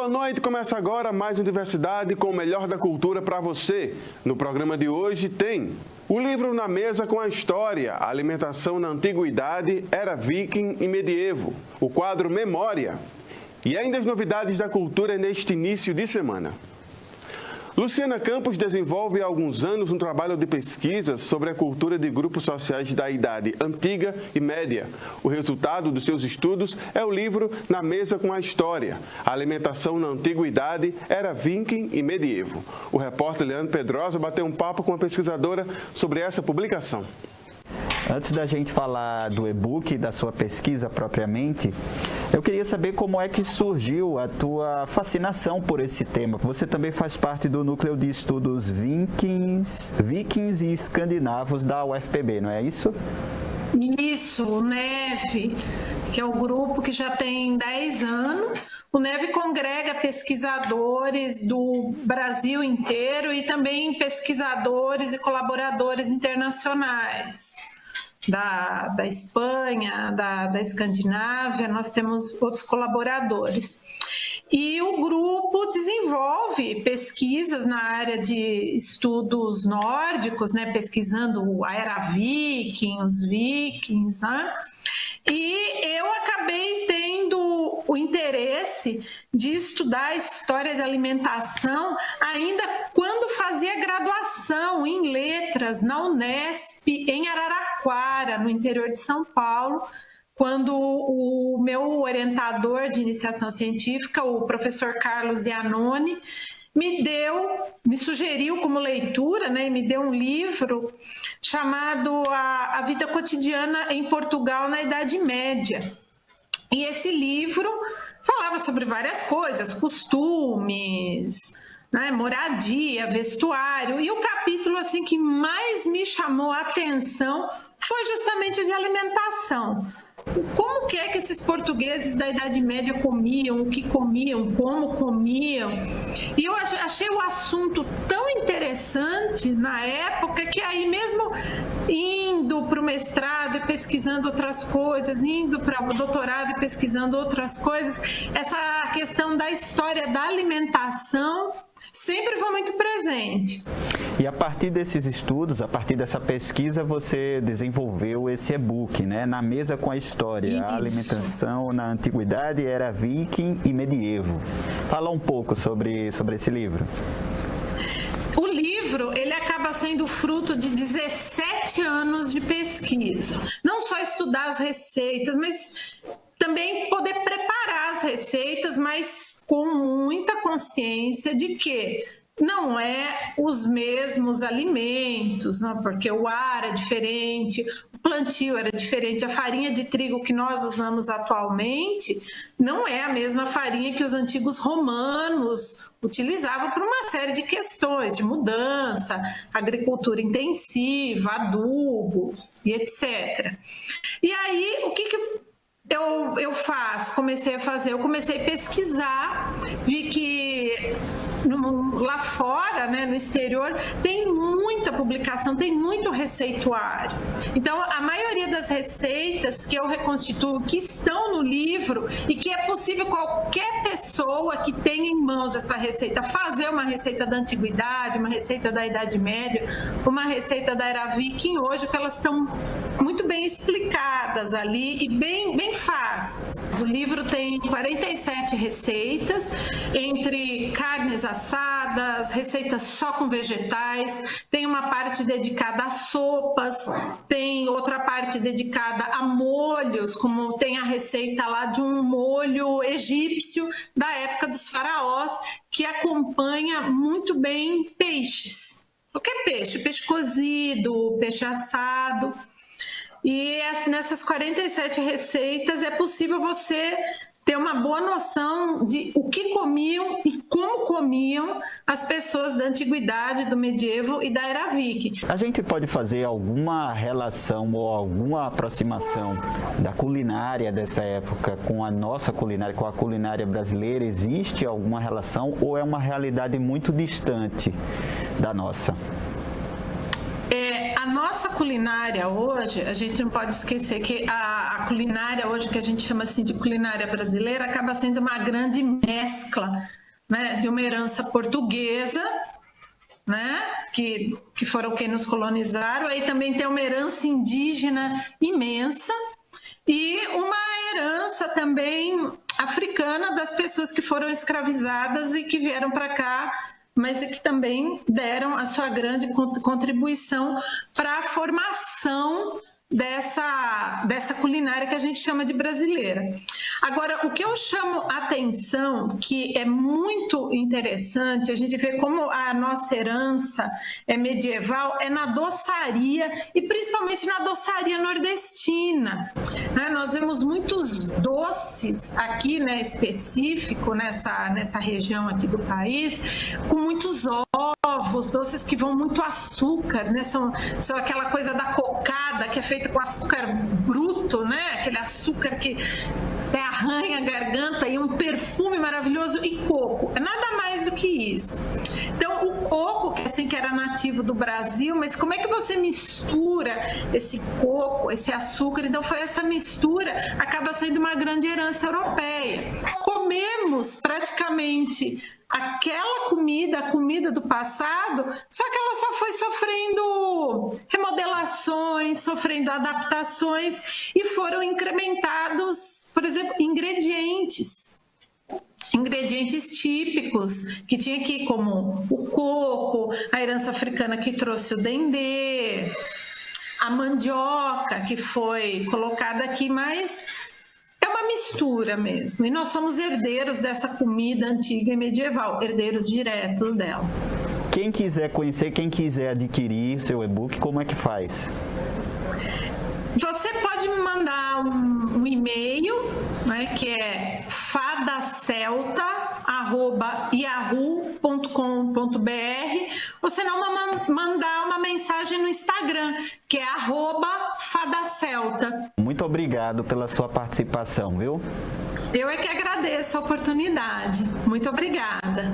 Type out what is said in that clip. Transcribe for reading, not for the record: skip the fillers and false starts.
noite, começa agora mais Universidade com o melhor da cultura para você. No programa de hoje tem o livro Na Mesa com a História, a alimentação na Antiguidade, Era Viking e Medievo, o quadro Memória e ainda as novidades da cultura neste início de semana. Luciana Campos desenvolve há alguns anos um trabalho de pesquisa sobre a cultura de grupos sociais da Idade Antiga e Média. O resultado dos seus estudos é o livro Na Mesa com a História, a alimentação na Antiguidade, Era Viking e Medievo. O repórter Leandro Pedrosa bateu um papo com a pesquisadora sobre essa publicação. Antes da gente falar do e-book, da sua pesquisa propriamente, eu queria saber como é que surgiu a tua fascinação por esse tema. Você também faz parte do núcleo de estudos Vikings e escandinavos da UFPB, não é isso? Isso, o NEV, que é o grupo que já tem 10 anos. O NEV congrega pesquisadores do Brasil inteiro e também pesquisadores e colaboradores internacionais. Da Espanha, da Escandinávia, nós temos outros colaboradores. E o grupo desenvolve pesquisas na área de estudos nórdicos, né, pesquisando a Era Viking, os Vikings, né? E eu acabei tendo o interesse de estudar a história da alimentação ainda quando fazia graduação em letras na Unesp, em Araraquara, no interior de São Paulo, quando o meu orientador de iniciação científica, o professor Carlos Iannone, me sugeriu como leitura, né, e me deu um livro chamado A Vida Cotidiana em Portugal na Idade Média. E esse livro falava sobre várias coisas, costumes, né, moradia, vestuário. E o capítulo assim, que mais me chamou a atenção foi justamente o de alimentação. Como que é que esses portugueses da Idade Média comiam, o que comiam, como comiam? E eu achei o assunto tão interessante na época que aí mesmo indo para o mestrado e pesquisando outras coisas, indo para o doutorado e pesquisando outras coisas, essa questão da história da alimentação sempre foi muito presente. E a partir desses estudos, a partir dessa pesquisa, você desenvolveu esse e-book, né? Na Mesa com a História, Isso. A alimentação na Antiguidade, Era Viking e Medievo. Fala um pouco sobre esse livro. O livro, ele acaba sendo fruto de 17 anos de pesquisa. Não só estudar as receitas, mas também poder preparar as receitas, mas com muita consciência de que não é os mesmos alimentos, não? Porque o ar é diferente, o plantio era diferente, a farinha de trigo que nós usamos atualmente não é a mesma farinha que os antigos romanos utilizavam por uma série de questões de mudança, agricultura intensiva, adubos e etc. E aí, o que eu faço? Eu comecei a pesquisar, vi que lá fora, né, no exterior, tem muita publicação, tem muito receituário. Então, a maioria das receitas que eu reconstituo, que estão no livro e que é possível qualquer pessoa que tenha em mãos essa receita fazer uma receita da Antiguidade, uma receita da Idade Média, uma receita da Era Viking hoje, que elas estão muito bem explicadas ali e bem fáceis. O livro tem 47 receitas, entre carnes assadas, receitas só com vegetais, tem uma parte dedicada a sopas, tem outra parte dedicada a molhos, como tem a receita lá de um molho egípcio da época dos faraós, que acompanha muito bem peixes. Qualquer peixe, peixe cozido, peixe assado. E nessas 47 receitas é possível você ter uma boa noção de o que comiam e como comiam as pessoas da Antiguidade, do Medievo e da Era Viking. A gente pode fazer alguma relação ou alguma aproximação da culinária dessa época com a nossa culinária, com a culinária brasileira? Existe alguma relação ou é uma realidade muito distante da nossa? A nossa culinária hoje, a gente não pode esquecer que a culinária hoje, que a gente chama assim de culinária brasileira, acaba sendo uma grande mescla né, de uma herança portuguesa, né, que foram quem nos colonizaram. Aí também tem uma herança indígena imensa e uma herança também africana das pessoas que foram escravizadas e que vieram para cá, mas que também deram a sua grande contribuição para a formação dessa culinária que a gente chama de brasileira. Agora, o que eu chamo a atenção, que é muito interessante, a gente vê como a nossa herança é medieval, é na doçaria e principalmente na doçaria nordestina. Nós vemos muitos doces aqui, né, específico nessa região aqui do país, com muitos ovos, doces que vão muito açúcar, né? São aquela coisa da cocada, que é feita com açúcar bruto, né? Aquele açúcar que até arranha a garganta, e um perfume maravilhoso, e coco. É nada mais do que isso. Então, o coco, que assim que era nativo do Brasil, mas como é que você mistura esse coco, esse açúcar? Então, foi essa mistura, acaba sendo uma grande herança europeia. Comemos praticamente aquela comida, a comida do passado, só que ela só foi sofrendo remodelações, sofrendo adaptações, e foram incrementados, por exemplo, ingredientes típicos que tinha aqui, como o coco, a herança africana que trouxe o dendê, a mandioca que foi colocada aqui, mas é uma mistura mesmo, e nós somos herdeiros dessa comida antiga e medieval, herdeiros diretos dela. Quem quiser conhecer, quem quiser adquirir seu e-book, como é que faz? Você pode me mandar um e-mail, né, que é fadacelta@yahoo.com.br, ou se não, mandar uma mensagem no Instagram, que é @fadacelta. Muito obrigado pela sua participação, viu? Eu é que agradeço a oportunidade. Muito obrigada.